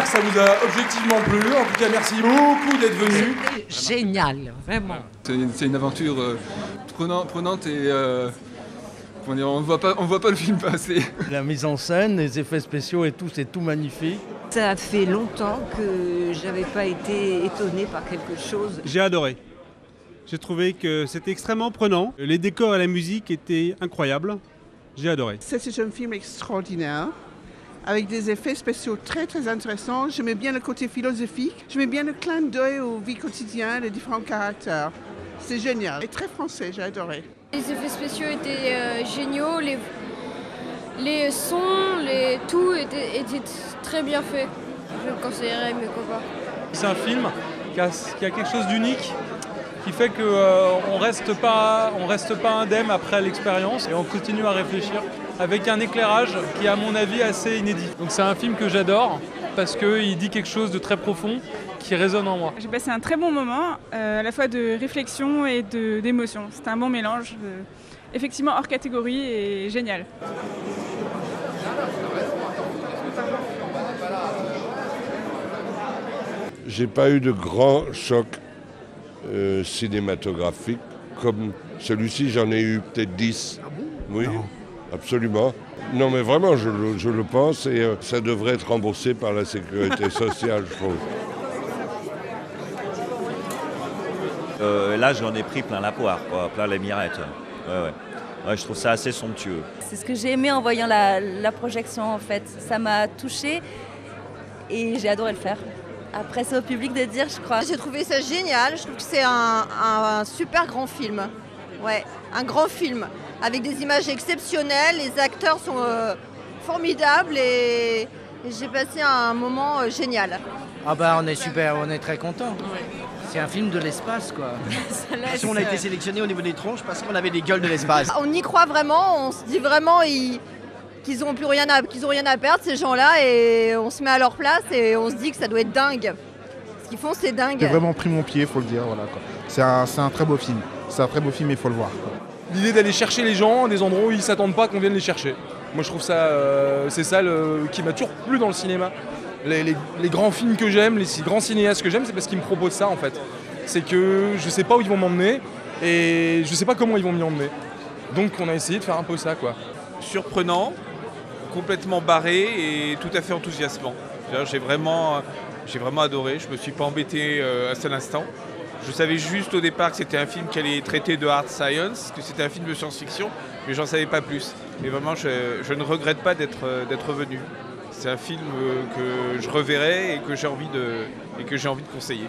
J'espère que ça vous a objectivement plu. En tout cas, merci beaucoup d'être venu. Génial, vraiment. C'est une aventure prenante et comment dire, on ne voit pas le film passer. La mise en scène, les effets spéciaux et tout, c'est tout magnifique. Ça fait longtemps que j'avais pas été étonnée par quelque chose. J'ai adoré. J'ai trouvé que c'était extrêmement prenant. Les décors et la musique étaient incroyables. J'ai adoré. C'est un film extraordinaire, avec des effets spéciaux très très intéressants. J'aimais bien le côté philosophique. J'aimais bien le clin d'œil aux vies quotidiennes, les différents caractères. C'est génial et très français, j'ai adoré. Les effets spéciaux étaient géniaux, les sons, tout était très bien fait. Je le conseillerais à mes copains. C'est un film qui a quelque chose d'unique, qui fait qu'on reste pas indemne après l'expérience et on continue à réfléchir avec un éclairage qui est à mon avis assez inédit. Donc c'est un film que j'adore parce qu'il dit quelque chose de très profond qui résonne en moi. J'ai passé un très bon moment, à la fois de réflexion et d'émotion. C'était un bon mélange, effectivement hors catégorie et génial. J'ai pas eu de grand choc cinématographique comme celui-ci, j'en ai eu peut-être 10. Ah bon ? Oui, non. Absolument. Non mais vraiment, je le pense et ça devrait être remboursé par la sécurité sociale, je trouve. Là, j'en ai pris plein la poire, quoi, plein les mirettes. Ouais, je trouve ça assez somptueux. C'est ce que j'ai aimé en voyant la projection, en fait. Ça m'a touchée et j'ai adoré le faire. Après, c'est au public de dire, je crois. J'ai trouvé ça génial. Je trouve que c'est un super grand film. Ouais, un grand film avec des images exceptionnelles. Les acteurs sont formidables et j'ai passé un moment génial. Ah bah on est super, on est très contents. Ouais. C'est un film de l'espace quoi. Si on a été sélectionné au niveau des tronches parce qu'on avait des gueules de l'espace. On y croit vraiment, on se dit vraiment qu'ils n'ont plus rien à perdre ces gens-là et on se met à leur place et on se dit que ça doit être dingue. Ce qu'ils font c'est dingue. J'ai vraiment pris mon pied, faut le dire. Voilà, quoi. C'est un très beau film. C'est un très beau film, il faut le voir. Quoi. L'idée d'aller chercher les gens à des endroits où ils ne s'attendent pas qu'on vienne les chercher. Moi je trouve ça, c'est ça qui m'a toujours plu dans le cinéma. Les grands films que j'aime, les grands cinéastes que j'aime, c'est parce qu'ils me proposent ça en fait. C'est que je sais pas où ils vont m'emmener et je sais pas comment ils vont m'y emmener. Donc on a essayé de faire un peu ça quoi. Surprenant, complètement barré et tout à fait enthousiasmant. J'ai vraiment adoré, je me suis pas embêté un seul instant. Je savais juste au départ que c'était un film qui allait traiter de hard science, que c'était un film de science-fiction, mais j'en savais pas plus. Mais vraiment, je ne regrette pas d'être venu. C'est un film que je reverrai et que j'ai envie de conseiller.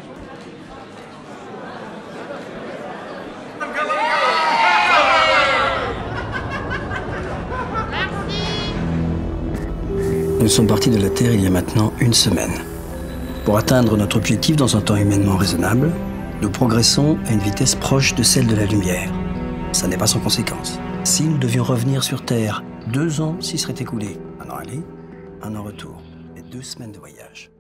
Nous sommes partis de la Terre il y a maintenant une semaine. Pour atteindre notre objectif dans un temps humainement raisonnable, nous progressons à une vitesse proche de celle de la lumière. Ça n'est pas sans conséquence. Si nous devions revenir sur Terre, 2 ans s'y seraient écoulés. 1 an aller, 1 an retour et 2 semaines de voyage.